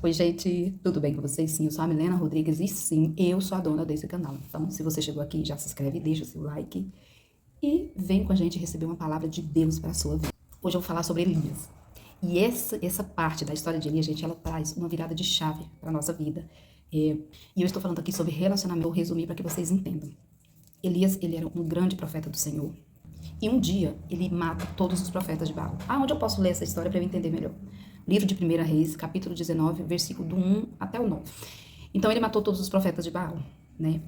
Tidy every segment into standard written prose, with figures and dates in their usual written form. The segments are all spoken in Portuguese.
Oi, gente, tudo bem com vocês? Sim, eu sou a Milena Rodrigues e sim, eu sou a dona desse canal. Então, se você chegou aqui, já se inscreve, deixa o seu like e vem com a gente receber uma palavra de Deus para a sua vida. Hoje eu vou falar sobre Elias. E essa parte da história de Elias, gente, ela traz uma virada de chave para a nossa vida. E eu estou falando aqui sobre relacionamento, vou resumir para que vocês entendam. Elias, ele era um grande profeta do Senhor. E um dia, ele mata todos os profetas de Baal. Onde eu posso ler essa história para eu entender melhor? Livro de 1 Reis, capítulo 19, versículo do 1 até o 9. Então, ele matou todos os profetas de Baal, né?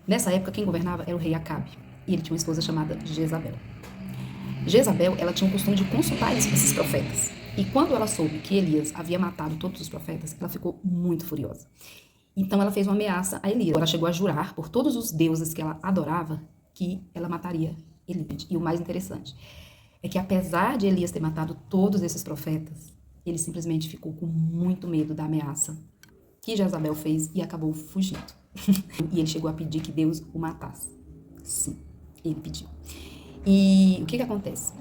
Nessa época, quem governava era o rei Acabe. E ele tinha uma esposa chamada Jezabel. Jezabel, ela tinha o costume de consultar esses profetas. E quando ela soube que Elias havia matado todos os profetas, ela ficou muito furiosa. Então, ela fez uma ameaça a Elias. Ela chegou a jurar por todos os deuses que ela adorava que ela mataria Elias. E o mais interessante é que, apesar de Elias ter matado todos esses profetas, ele simplesmente ficou com muito medo da ameaça que Jezabel fez e acabou fugindo. E ele chegou a pedir que Deus o matasse. Sim, ele pediu. E o que acontece?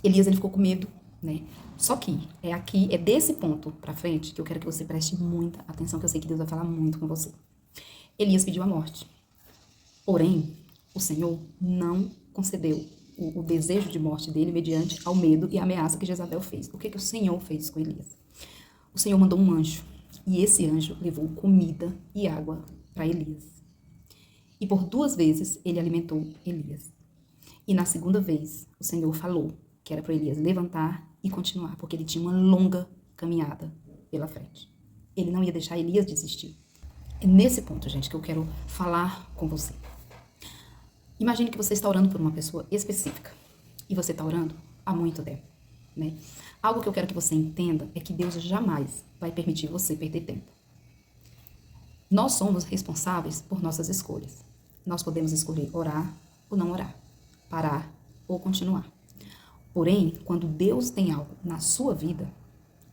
Elias, ele ficou com medo, né? Só que é desse ponto pra frente que eu quero que você preste muita atenção, que eu sei que Deus vai falar muito com você. Elias pediu a morte. Porém, o Senhor não concedeu o desejo de morte dele mediante ao medo e a ameaça que Jezabel fez. O que o Senhor fez com Elias? O Senhor mandou um anjo, e esse anjo levou comida e água para Elias. E por 2 vezes ele alimentou Elias. E na segunda vez, o Senhor falou que era para Elias levantar e continuar, porque ele tinha uma longa caminhada pela frente. Ele não ia deixar Elias desistir. É nesse ponto, gente, que eu quero falar com você. Imagine que você está orando por uma pessoa específica e você está orando há muito tempo, né? Algo que eu quero que você entenda é que Deus jamais vai permitir você perder tempo. Nós somos responsáveis por nossas escolhas. Nós podemos escolher orar ou não orar, parar ou continuar. Porém, quando Deus tem algo na sua vida,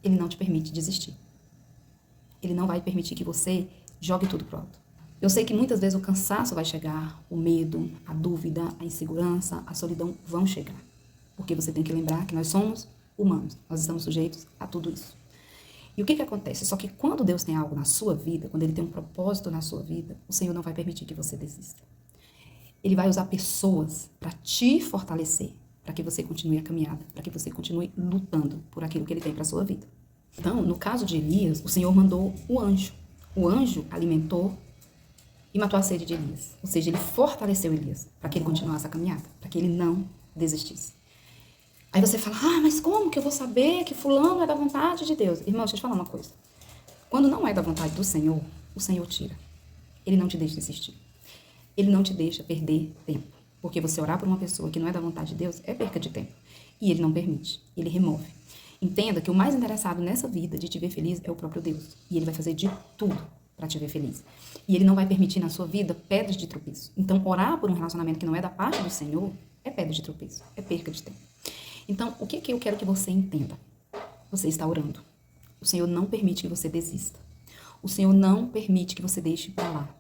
Ele não te permite desistir. Ele não vai permitir que você jogue tudo pro alto. Eu sei que muitas vezes o cansaço vai chegar, o medo, a dúvida, a insegurança, a solidão vão chegar. Porque você tem que lembrar que nós somos humanos, nós estamos sujeitos a tudo isso. E o que acontece? Só que quando Deus tem algo na sua vida, quando Ele tem um propósito na sua vida, o Senhor não vai permitir que você desista. Ele vai usar pessoas para te fortalecer, para que você continue a caminhada, para que você continue lutando por aquilo que Ele tem para a sua vida. Então, no caso de Elias, o Senhor mandou o anjo. O anjo alimentou e matou a sede de Elias. Ou seja, ele fortaleceu Elias para que ele continuasse a caminhada, para que ele não desistisse. Aí você fala, mas como que eu vou saber que fulano é da vontade de Deus? Irmão, deixa eu te falar uma coisa. Quando não é da vontade do Senhor, o Senhor tira. Ele não te deixa desistir. Ele não te deixa perder tempo. Porque você orar por uma pessoa que não é da vontade de Deus é perca de tempo. E Ele não permite. Ele remove. Entenda que o mais interessado nessa vida de te ver feliz é o próprio Deus. E Ele vai fazer de tudo para te ver feliz. E Ele não vai permitir na sua vida pedras de tropeço. Então, orar por um relacionamento que não é da parte do Senhor é pedra de tropeço, é perca de tempo. Então, o que eu quero que você entenda? Você está orando. O Senhor não permite que você desista. O Senhor não permite que você deixe para lá.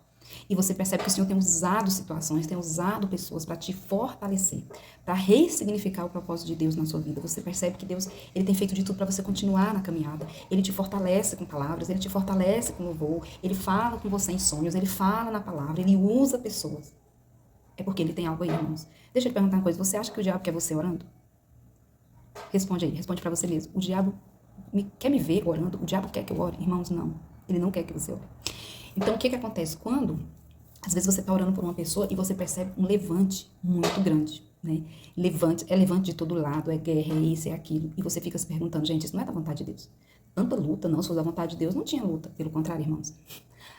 E você percebe que o Senhor tem usado situações, tem usado pessoas para te fortalecer, para ressignificar o propósito de Deus na sua vida. Você percebe que Deus, Ele tem feito de tudo para você continuar na caminhada. Ele te fortalece com palavras, Ele te fortalece com louvor, Ele fala com você em sonhos, Ele fala na palavra, Ele usa pessoas. É porque Ele tem algo aí, irmãos. Deixa eu te perguntar uma coisa, você acha que o diabo quer você orando? Responde aí, responde para você mesmo. O diabo quer me ver orando? O diabo quer que eu ore? Irmãos, não. Ele não quer que você ore. Então, o que acontece? Quando, às vezes, você está orando por uma pessoa e você percebe um levante muito grande, né? Levante de todo lado, é guerra, é isso, é aquilo. E você fica se perguntando, gente, isso não é da vontade de Deus. Tanta luta, não, se fosse da vontade de Deus, não tinha luta. Pelo contrário, irmãos.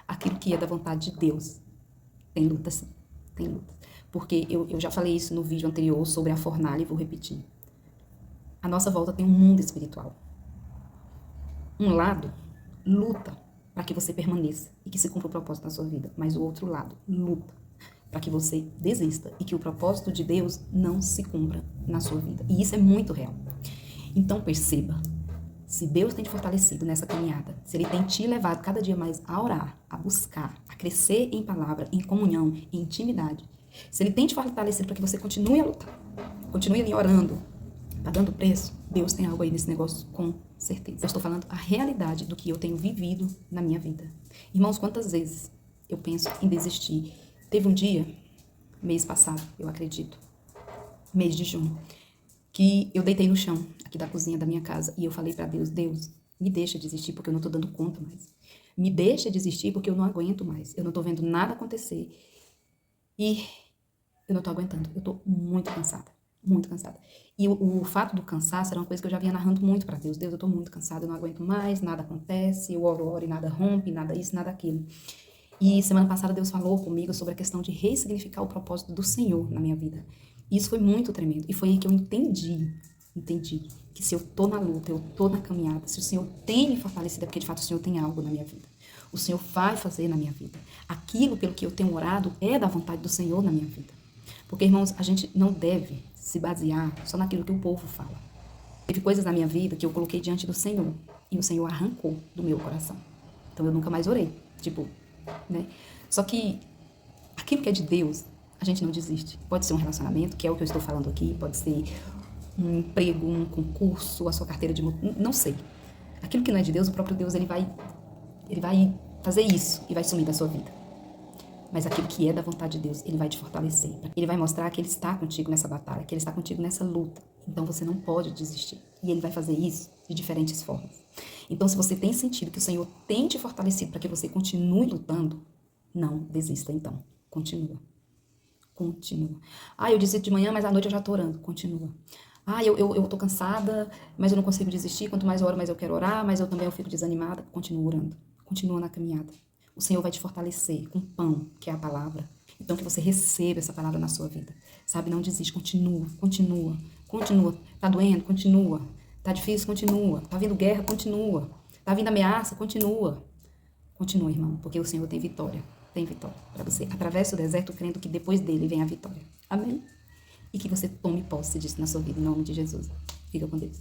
Aquilo que é da vontade de Deus, tem luta sim, tem luta. Porque eu já falei isso no vídeo anterior sobre a fornalha e vou repetir. À nossa volta tem um mundo espiritual. Um lado luta para que você permaneça e que se cumpra o propósito da sua vida. Mas o outro lado luta para que você desista e que o propósito de Deus não se cumpra na sua vida. E isso é muito real. Então perceba, se Deus tem te fortalecido nessa caminhada, se Ele tem te levado cada dia mais a orar, a buscar, a crescer em palavra, em comunhão, em intimidade, se Ele tem te fortalecido para que você continue a lutar, continue ali orando, pagando preço, Deus tem algo aí nesse negócio com certeza. Eu estou falando a realidade do que eu tenho vivido na minha vida. Irmãos, quantas vezes eu penso em desistir? Teve um dia, mês passado, eu acredito, mês de junho, que eu deitei no chão, aqui da cozinha da minha casa, e eu falei para Deus, Deus, me deixa desistir porque eu não tô dando conta mais. Me deixa desistir porque eu não aguento mais. Eu não tô vendo nada acontecer. E eu não tô aguentando. Eu tô muito cansada. Muito cansada. E o fato do cansaço era uma coisa que eu já vinha narrando muito para Deus. Deus, eu tô muito cansada, eu não aguento mais, nada acontece, eu oro e nada rompe, nada isso, nada aquilo. E semana passada Deus falou comigo sobre a questão de ressignificar o propósito do Senhor na minha vida. E isso foi muito tremendo. E foi aí que eu entendi que se eu tô na luta, eu tô na caminhada, se o Senhor tem me fortalecido, é porque de fato o Senhor tem algo na minha vida. O Senhor vai fazer na minha vida. Aquilo pelo que eu tenho orado é da vontade do Senhor na minha vida. Porque, irmãos, a gente não deve se basear só naquilo que o povo fala. Teve coisas na minha vida que eu coloquei diante do Senhor e o Senhor arrancou do meu coração. Então eu nunca mais orei. Né? Só que aquilo que é de Deus, a gente não desiste. Pode ser um relacionamento, que é o que eu estou falando aqui, pode ser um emprego, um concurso, a sua carteira de... Não sei. Aquilo que não é de Deus, o próprio Deus, ele vai fazer isso e vai sumir da sua vida. Mas aquilo que é da vontade de Deus, ele vai te fortalecer. Ele vai mostrar que ele está contigo nessa batalha, que ele está contigo nessa luta. Então você não pode desistir. E ele vai fazer isso de diferentes formas. Então, se você tem sentido que o Senhor tem te fortalecido para que você continue lutando, não desista então. Continua. Eu desisto de manhã, mas à noite eu já estou orando. Continua. Eu tô cansada, mas eu não consigo desistir. Quanto mais eu oro, mais eu quero orar, mas eu fico desanimada. Continua orando. Continua na caminhada. O Senhor vai te fortalecer com pão, que é a palavra. Então, que você receba essa palavra na sua vida. Sabe, não desiste. Continua. Tá doendo? Continua. Tá difícil? Continua. Tá vindo guerra? Continua. Tá vindo ameaça? Continua. Continua, irmão, porque o Senhor tem vitória. Tem vitória para você. Atravesse o deserto crendo que depois dele vem a vitória. Amém? E que você tome posse disso na sua vida, em nome de Jesus. Fica com Deus.